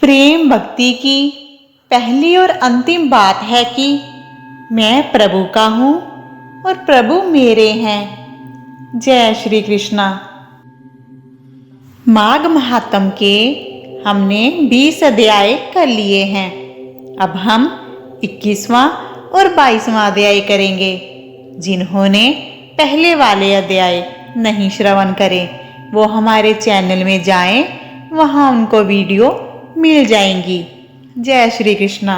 प्रेम भक्ति की पहली और अंतिम बात है कि मैं प्रभु का हूँ और प्रभु मेरे हैं। जय श्री कृष्णा। माघ महात्म के हमने 20 अध्याय कर लिए हैं। अब हम 21वां और 22वां अध्याय करेंगे। जिन्होंने पहले वाले अध्याय नहीं श्रवण करे वो हमारे चैनल में जाएं, वहां उनको वीडियो मिल जाएंगी। जय श्री कृष्णा।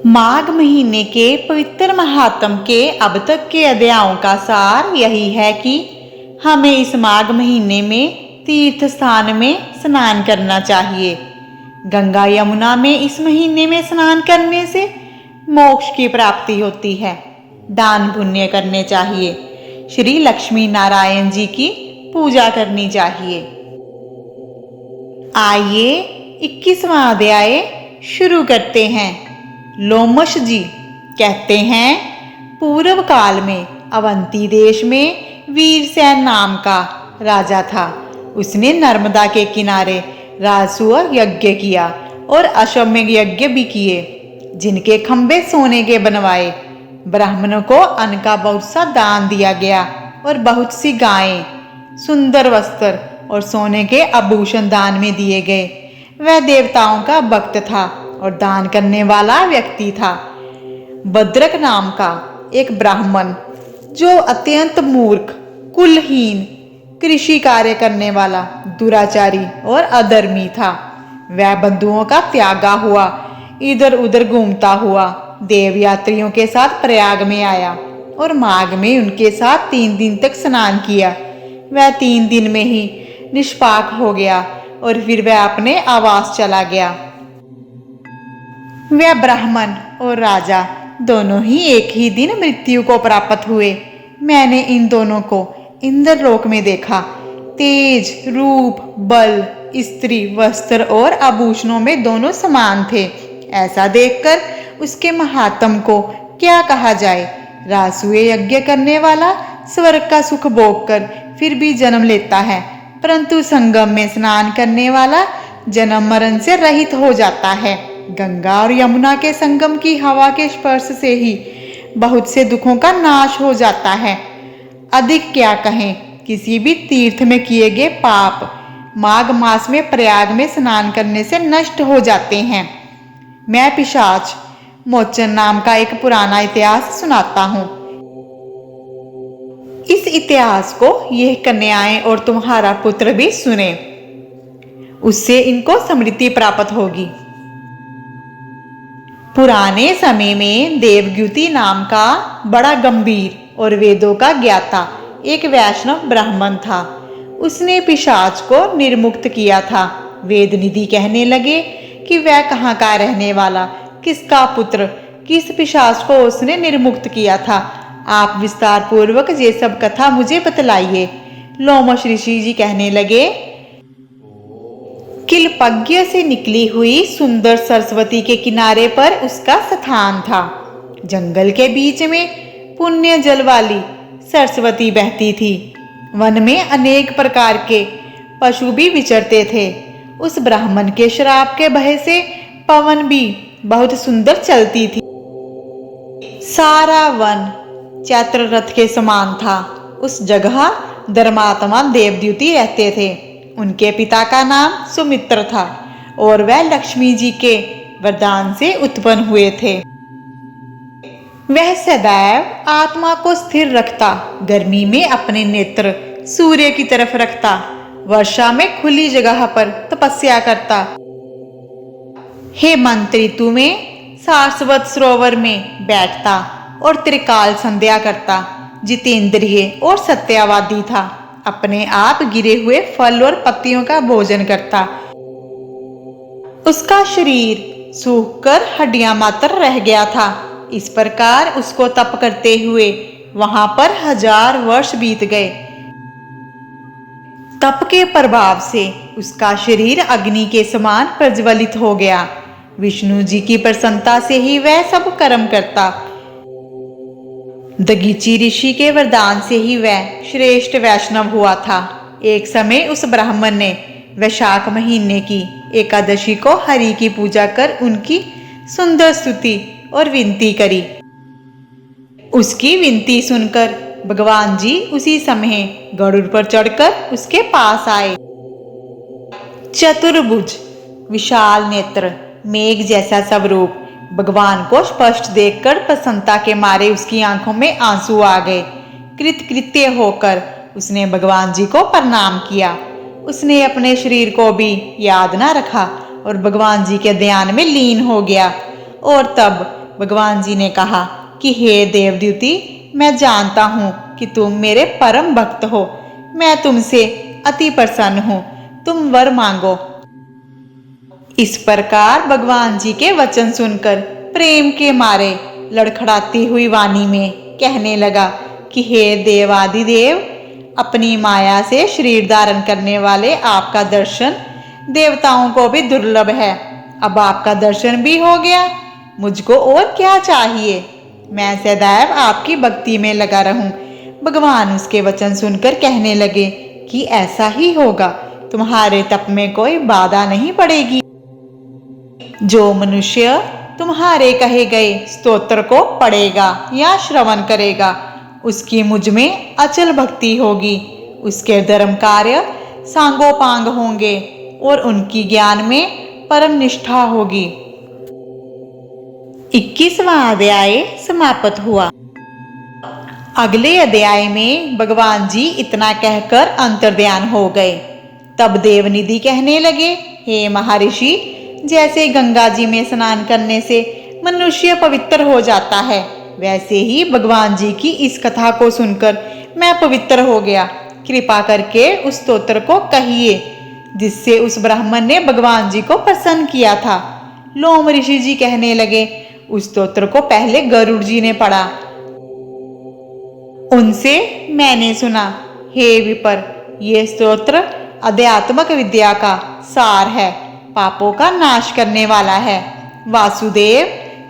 माघ महीने के पवित्र महात्म के अब तक के अध्यायों का सार यही है कि हमें इस माघ महीने में तीर्थ स्थान में स्नान करना चाहिए। गंगा यमुना में इस महीने में स्नान करने से मोक्ष की प्राप्ति होती है। दान पुण्य करने चाहिए। श्री लक्ष्मी नारायण जी की पूजा करनी चाहिए। आइए 21वां अध्याय शुरू करते हैं। लोमश जी कहते हैं, पूर्व काल में अवंती देश में वीरसेन नाम का राजा था। उसने नर्मदा के किनारे राजसूय यज्ञ किया और अश्वमेध यज्ञ भी किए, जिनके खंभे सोने के बनवाए। ब्राह्मणों को अन्न का बहुत सा दान दिया गया और बहुत सी गायें, सुंदर वस्त्र और सोने के आभूषण दान में दिए गए। वह देवताओं का भक्त था और दान करने वाला व्यक्ति था। भद्रक नाम का एक ब्राह्मण, जो अत्यंत मूर्ख, कुलहीन, कृषि कार्य करने वाला, दुराचारी और अधर्मी था, वह बंधुओं का त्यागा हुआ इधर उधर घूमता हुआ देव यात्रियों के साथ प्रयाग में आया और माघ में उनके साथ 3 दिन तक स्नान किया। वह 3 दिन में ही निष्पाक हो गया और फिर वह अपने आवास चला गया। वह ब्राह्मण और राजा दोनों ही एक ही दिन मृत्यु को प्राप्त हुए। मैंने इन दोनों को इंद्रलोक में देखा। तेज, रूप, बल, स्त्री, वस्त्र और आभूषणों में दोनों समान थे। ऐसा देखकर उसके महात्म को क्या कहा जाए। राजसूय यज्ञ करने वाला स्वर्ग का सुख भोग कर फिर भी जन्म लेता है, परंतु संगम में स्नान करने वाला जन्म मरण से रहित हो जाता है। गंगा और यमुना के संगम की हवा के स्पर्श से ही बहुत से दुखों का नाश हो जाता है। अधिक क्या कहें, किसी भी तीर्थ में किए गए पाप माघ मास में प्रयाग में स्नान करने से नष्ट हो जाते हैं। मैं पिशाच मोचन नाम का एक पुराना इतिहास सुनाता हूँ। इस इतिहास को यह कन्याएं और तुम्हारा पुत्र भी सुने, उससे इनको समृद्धि प्राप्त होगी। पुराने समय में देवग्युति नाम का बड़ा गंभीर और वेदों का ज्ञाता एक वैष्णव ब्राह्मण था। उसने पिशाच को निर्मुक्त किया था। वेद निधि कहने लगे कि वह कहाँ का रहने वाला, किसका पुत्र, किस पिशाच को उसने निर्मुक्त किया था। आप विस्तार पूर्वक ये सब कथा मुझे बतलाइए। लोमश ऋषि जी कहने लगे, किलपज्ञ से निकली हुई सुंदर सरस्वती के किनारे पर उसका स्थान था। जंगल के बीच में पुण्य जल वाली सरस्वती बहती थी। वन में अनेक प्रकार के पशु भी विचरते थे। उस ब्राह्मण के श्राप के भय से पवन भी बहुत सुंदर चलती थी। सारा वन चैत्र रथ के समान था। उस जगह धर्मात्मा देवद्युति रहते थे। उनके पिता का नाम सुमित्र था और वह लक्ष्मी जी के वरदान से उत्पन्न हुए थे। वह सदैव आत्मा को स्थिर रखता, गर्मी में अपने नेत्र सूर्य की तरफ रखता, वर्षा में खुली जगह पर तपस्या करता, हेमंत ऋतु में सारस्वत सरोवर में बैठता और त्रिकाल संध्या करता। जितेंद्रिय और सत्यवादी था। अपने आप गिरे हुए फल और पत्तियों का भोजन करता। उसका शरीर सूखकर हड्डियां मात्र रह गया था। इस प्रकार उसको तप करते हुए वहां पर 1000 वर्ष बीत गए। तप के प्रभाव से उसका शरीर अग्नि के समान प्रज्वलित हो गया। विष्णु जी की प्रसन्नता से ही वह सब कर्म करता। दगीची ऋषि के वरदान से ही वह श्रेष्ठ वैष्णव हुआ था। एक समय उस ब्राह्मण ने वैशाख महीने की एकादशी को हरि की पूजा कर उनकी सुंदर स्तुति और विनती करी। उसकी विनती सुनकर भगवान जी उसी समय गरुड़ पर चढ़कर उसके पास आए। चतुर्भुज, विशाल नेत्र, मेघ जैसा स्वरूप, भगवान को स्पष्ट देखकर प्रसन्नता के मारे उसकी आंखों में आंसू आ गए। कृतकृत्य होकर उसने भगवान जी को प्रणाम किया। उसने अपने शरीर को भी याद ना रखा और भगवान जी के ध्यान में लीन हो गया। और तब भगवान जी ने कहा कि हे देवद्युति, मैं जानता हूँ कि तुम मेरे परम भक्त हो। मैं तुमसे अति प्रसन्न हूँ, तुम वर मांगो। इस प्रकार भगवान जी के वचन सुनकर प्रेम के मारे लड़खड़ाती हुई वाणी में कहने लगा कि हे देवादिदेव, अपनी माया से शरीर धारण करने वाले आपका दर्शन देवताओं को भी दुर्लभ है। अब आपका दर्शन भी हो गया, मुझको और क्या चाहिए। मैं सदैव आपकी भक्ति में लगा रहूं। भगवान उसके वचन सुनकर कहने लगे कि ऐसा ही होगा, तुम्हारे तप में कोई बाधा नहीं पड़ेगी। जो मनुष्य तुम्हारे कहे गए स्तोत्र को पढ़ेगा या श्रवण करेगा, उसकी मुझ में अचल भक्ति होगी। उसके धर्म कार्य सांगोपांग होंगे और उनकी ज्ञान में परम निष्ठा होगी। 21वां अध्याय समाप्त हुआ। अगले अध्याय में भगवान जी इतना कहकर अंतर्ध्यान हो गए। तब देवनिधि कहने लगे, हे महर्षि, जैसे गंगा जी में स्नान करने से मनुष्य पवित्र हो जाता है, वैसे ही भगवान जी की इस कथा को सुनकर मैं पवित्र हो गया। कृपा करके उस स्तोत्र को कहिए जिससे उस ब्राह्मण ने भगवान जी को प्रसन्न किया था। लोम ऋषि जी कहने लगे, उस स्तोत्र को पहले गरुड़ जी ने पढ़ा। उनसे मैंने सुना, हे विपर, ये स्तोत्र अध्यात्मक विद्या का सार है, पापों का नाश करने वाला है। वासुदेव,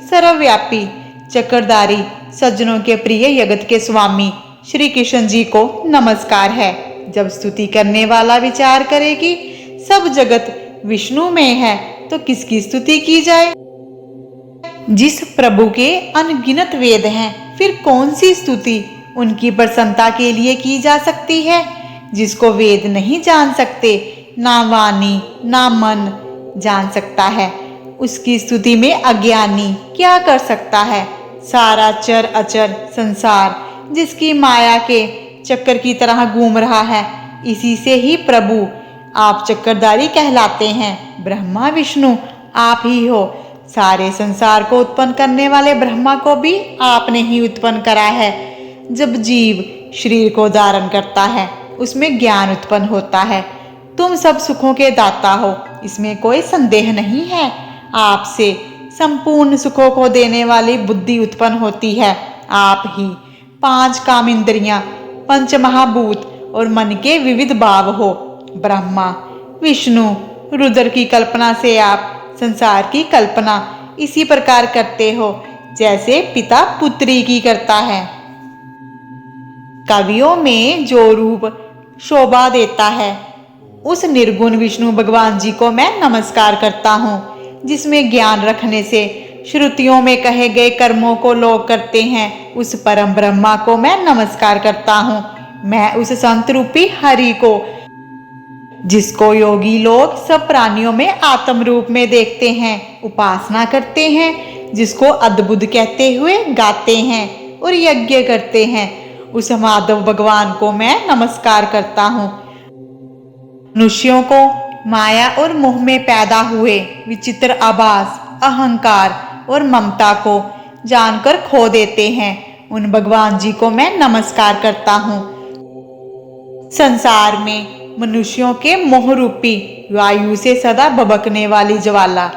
सर्वव्यापी, चक्रधारी, सज्जनों के प्रिय जगत के स्वामी श्री कृष्ण जी को नमस्कार है। जब स्तुति करने वाला विचार करे कि सब जगत विष्णु में है तो किसकी स्तुति की जाए। जिस प्रभु के अनगिनत वेद हैं, फिर कौन सी स्तुति उनकी प्रसन्नता के लिए की जा सकती है। जिसको वेद नहीं जान सकते, ना वाणी ना मन जान सकता है, उसकी स्तुति में अज्ञानी क्या कर सकता है। सारा चर अचर संसार जिसकी माया के चक्कर की तरह घूम रहा है, इसी से ही प्रभु आप चक्रधारी कहलाते हैं। ब्रह्मा विष्णु आप ही हो। सारे संसार को उत्पन्न करने वाले ब्रह्मा को भी आपने ही उत्पन्न करा है। जब जीव शरीर को धारण करता है, उसमें ज्ञान उत्पन्न होता है। तुम सब सुखों के दाता हो, इसमें कोई संदेह नहीं है। आपसे संपूर्ण सुखों को देने वाली बुद्धि उत्पन्न होती है। आप ही 5 काम इंद्रियां, 5 महाभूत और मन के विविध भाव हो। ब्रह्मा विष्णु रुद्र की कल्पना से आप संसार की कल्पना इसी प्रकार करते हो जैसे पिता पुत्री की करता है। कवियों में जो रूप शोभा देता है, उस निर्गुण विष्णु भगवान जी को मैं नमस्कार करता हूँ। जिसमें ज्ञान रखने से श्रुतियों में कहे गए कर्मों को लोग करते हैं, उस परम ब्रह्मा को मैं नमस्कार करता हूँ। मैं उस संत रूपी हरि को, जिसको योगी लोग सब प्राणियों में आत्म रूप में देखते हैं, उपासना करते हैं, जिसको अद्भुत कहते हुए गाते हैं और यज्ञ करते हैं, उस माधव भगवान को मैं नमस्कार करता हूँ। मनुष्यों को माया और मोह में पैदा हुए विचित्र आभास, अहंकार और ममता को जानकर खो देते हैं, उन भगवान जी को मैं नमस्कार करता हूँ। संसार में मनुष्यों के मोह रूपी वायु से सदा भभकने वाली ज्वाला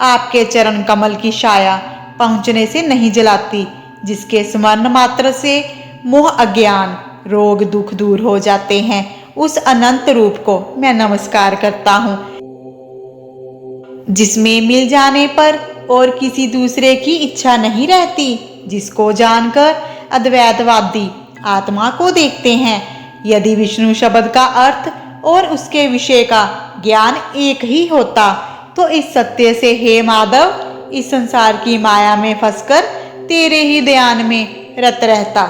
आपके चरण कमल की छाया पहुंचने से नहीं जलाती, जिसके स्मरण मात्र से मोह अज्ञान रोग दुख दूर हो जाते हैं, उस अनंत रूप को मैं नमस्कार करता हूँ। जिसमें मिल जाने पर और किसी दूसरे की इच्छा नहीं रहती, जिसको जानकर अद्वैतवादी आत्मा को देखते हैं। यदि विष्णु शब्द का अर्थ और उसके विषय का ज्ञान एक ही होता तो इस सत्य से, हे माधव, इस संसार की माया में फंसकर तेरे ही ध्यान में रत रहता।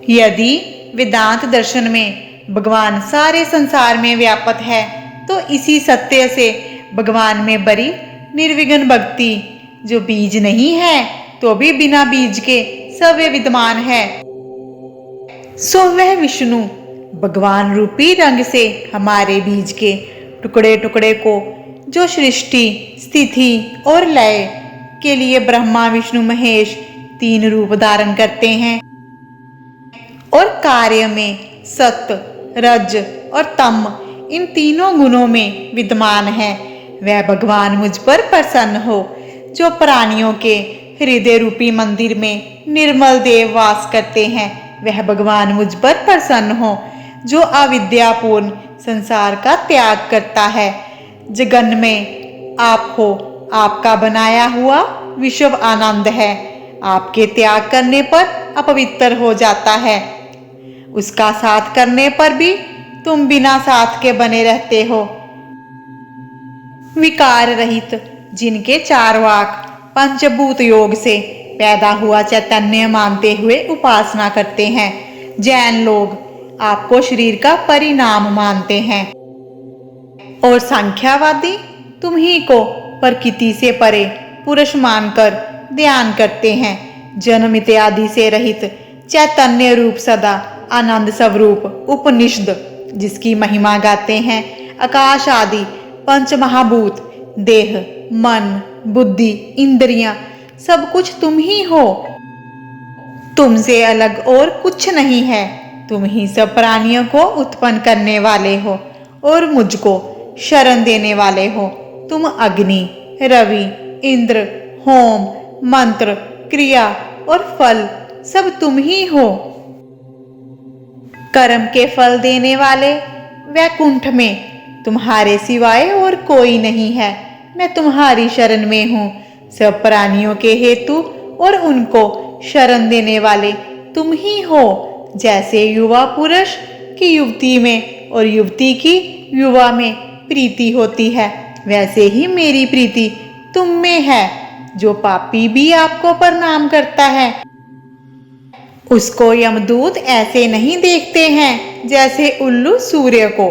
यदि वेदांत दर्शन में भगवान सारे संसार में व्यापक है तो इसी सत्य से भगवान में बड़ी निर्विघ्न भक्ति, जो बीज नहीं है तो भी बिना बीज के सव्य विद्यमान है, सो वह विष्णु भगवान रूपी रंग से हमारे बीज के टुकड़े टुकड़े को, जो सृष्टि, स्थिति और लय के लिए ब्रह्मा विष्णु महेश 3 रूप धारण करते हैं और कार्य में सत्य, रज और तम इन तीनों गुणों में विद्यमान है, वह भगवान मुझ पर प्रसन्न हो। जो प्राणियों के हृदय रूपी मंदिर में निर्मल देव वास करते हैं, वह भगवान मुझ पर प्रसन्न हो। जो अविद्यापूर्ण संसार का त्याग करता है, जगन में आप हो, आपका बनाया हुआ विश्व आनंद है, आपके त्याग करने पर अपवित्र हो जाता है, उसका साथ करने पर भी तुम बिना साथ के बने रहते हो। विकार रहित, जिनके 4 वाक पंचभूत योग से पैदा हुआ चैतन्य मानते हुए उपासना करते हैं। जैन लोग आपको शरीर का परिणाम मानते हैं और सांख्यवादी तुम ही को प्रकृति से परे पुरुष मानकर ध्यान करते हैं। जन्म इत्यादि से रहित चैतन्य रूप सदा आनंद स्वरूप उपनिषद, जिसकी महिमा गाते हैं। आकाश आदि पंच महाभूत, देह, मन, बुद्धि, इंद्रियां, सब कुछ तुम ही हो, तुमसे अलग और कुछ नहीं है। तुम ही सब प्राणियों को उत्पन्न करने वाले हो और मुझको शरण देने वाले हो। तुम अग्नि, रवि, इंद्र, होम, मंत्र, क्रिया और फल सब तुम ही हो। कर्म के फल देने वाले वैकुंठ में तुम्हारे सिवाय और कोई नहीं है। मैं तुम्हारी शरण में हूँ। सब प्राणियों के हेतु और उनको शरण देने वाले तुम ही हो। जैसे युवा पुरुष की युवती में और युवती की युवा में प्रीति होती है, वैसे ही मेरी प्रीति तुम में है। जो पापी भी आपको प्रणाम करता है, उसको यमदूत ऐसे नहीं देखते हैं जैसे उल्लू सूर्य को।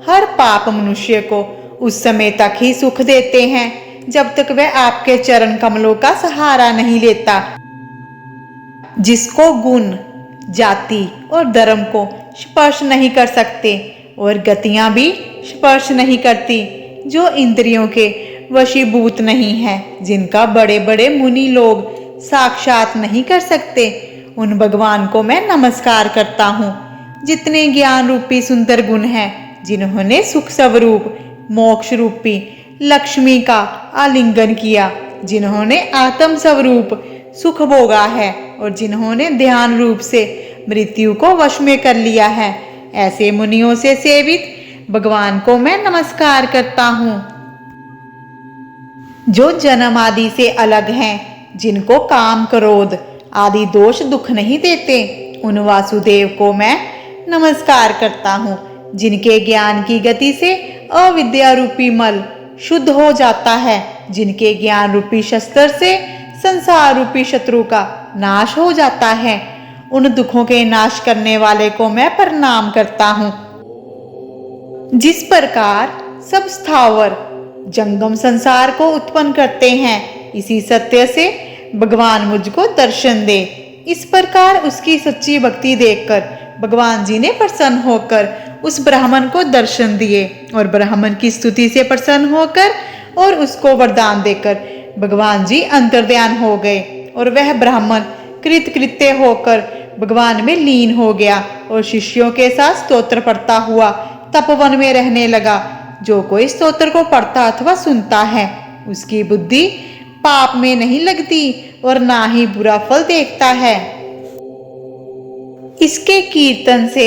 हर पाप मनुष्य को उस समय तक ही सुख देते हैं जब तक वह आपके चरण कमलों का सहारा नहीं लेता। जिसको गुण, जाति और धर्म को स्पर्श नहीं कर सकते और गतियां भी स्पर्श नहीं करती, जो इंद्रियों के वशीभूत नहीं है, जिनका बड़े बड़े मुनि लोग साक्षात नहीं कर सकते, उन भगवान को मैं नमस्कार करता हूँ। जितने ज्ञान रूपी सुंदर गुण हैं, जिन्होंने सुख स्वरूप मोक्ष रूपी लक्ष्मी का आलिंगन किया, जिन्होंने आत्म स्वरूप सुख भोगा है और जिन्होंने ध्यान रूप से मृत्यु को वश में कर लिया है, ऐसे मुनियों से सेवित भगवान को मैं नमस्कार करता हूँ। जो जन्म आदि से अलग हैं, जिनको काम क्रोध आदि दोष दुख नहीं देते, उन वासुदेव को मैं नमस्कार करता हूँ। जिनके ज्ञान की गति से अविद्या रूपी मल शुद्ध हो जाता है, जिनके ज्ञान रूपी शस्त्र से संसार रूपी शत्रु का नाश हो जाता है, उन दुखों के नाश करने वाले को मैं प्रणाम करता हूँ। जिस प्रकार सब स्थावर जंगम संसार को उत्पन्न करते हैं, इसी सत्य से भगवान मुझको दर्शन दे। इस प्रकार उसकी सच्ची भक्ति देखकर भगवान जी ने प्रसन्न होकर उस ब्राह्मण को दर्शन दिए और ब्राह्मण की स्तुति से प्रसन्न होकर और उसको वरदान देकर भगवान जी अंतर्ध्यान हो गए और वह ब्राह्मण कृतकृत्य होकर भगवान में लीन हो गया और शिष्यों के साथ स्तोत्र पढ़ता हुआ तपोवन में रहने लगा। जो कोई स्तोत्र को पढ़ता अथवा सुनता है, उसकी बुद्धि पाप में नहीं लगती और ना ही बुरा फल देखता है। इसके कीर्तन से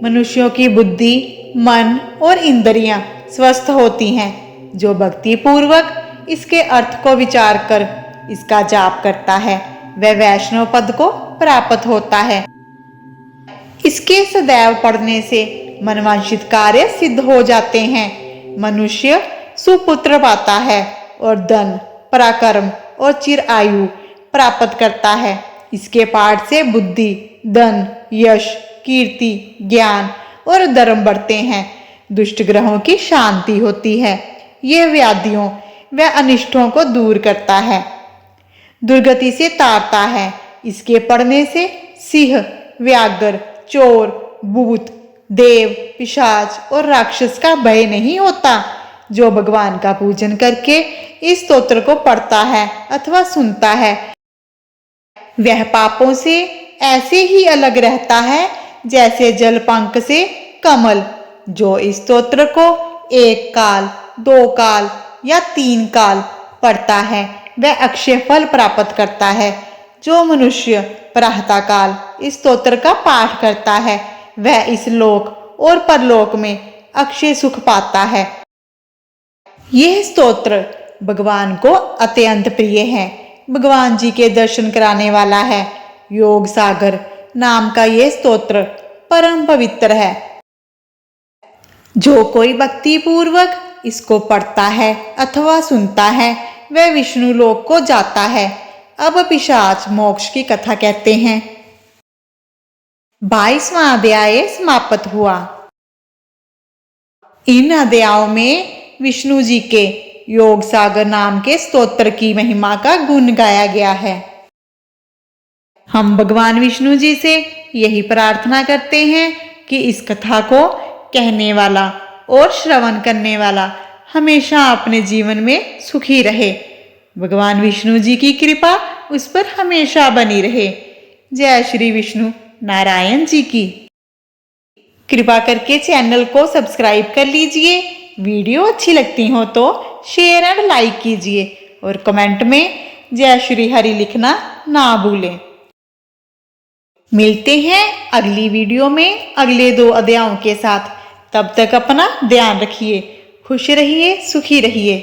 मनुष्यों की बुद्धि, मन और इंद्रियां स्वस्थ होती हैं। जो भक्ति पूर्वक इसके अर्थ को विचार कर इसका जाप करता है वह वैष्णव पद को प्राप्त होता है। इसके सदैव पढ़ने से मनवांछित कार्य सिद्ध हो जाते हैं। मनुष्य सुपुत्र पाता है और धन, पराक्रम और चिर आयु प्राप्त करता है। इसके पाठ से बुद्धि, धन, यश, कीर्ति, ज्ञान और धर्म बढ़ते हैं। दुष्ट ग्रहों की शांति होती है। यह व्याधियों व अनिष्टों को दूर करता है, दुर्गति से तारता है। इसके पढ़ने से सिंह, व्याघ्र, चोर, भूत, देव, पिशाच और राक्षस का भय नहीं होता। जो भगवान का पूजन करके इस स्तोत्र को पढ़ता है अथवा सुनता है वह पापों से ऐसे ही अलग रहता है जैसे जलपंख से कमल। जो इस स्तोत्र को 1 काल, 2 काल या 3 काल पढ़ता है वह अक्षय फल प्राप्त करता है। जो मनुष्य प्रातः काल इस स्तोत्र का पाठ करता है वह इस लोक और परलोक में अक्षय सुख पाता है। यह स्तोत्र भगवान को अत्यंत प्रिय है। भगवान जी के दर्शन कराने वाला है। योग सागर नाम का यह स्तोत्र परम पवित्र है। जो कोई भक्ति पूर्वक इसको पढ़ता है अथवा सुनता है वह विष्णु लोक को जाता है। अब पिशाच मोक्ष की कथा कहते हैं। 22वां अध्याय समाप्त हुआ। इन अध्यायों में विष्णु जी के योग सागर नाम के स्तोत्र की महिमा का गुण गाया गया है। हम भगवान विष्णु जी से यही प्रार्थना करते हैं कि इस कथा को कहने वाला और श्रवण करने वाला हमेशा अपने जीवन में सुखी रहे। भगवान विष्णु जी की कृपा उस पर हमेशा बनी रहे। जय श्री विष्णु नारायण जी की। कृपा करके चैनल को सब्सक्राइब कर लीजिए। वीडियो अच्छी लगती हो तो शेयर एंड लाइक कीजिए और कमेंट में जय श्री हरि लिखना ना भूलें। मिलते हैं अगली वीडियो में अगले 2 अध्यायों के साथ। तब तक अपना ध्यान रखिए, खुश रहिए, सुखी रहिए।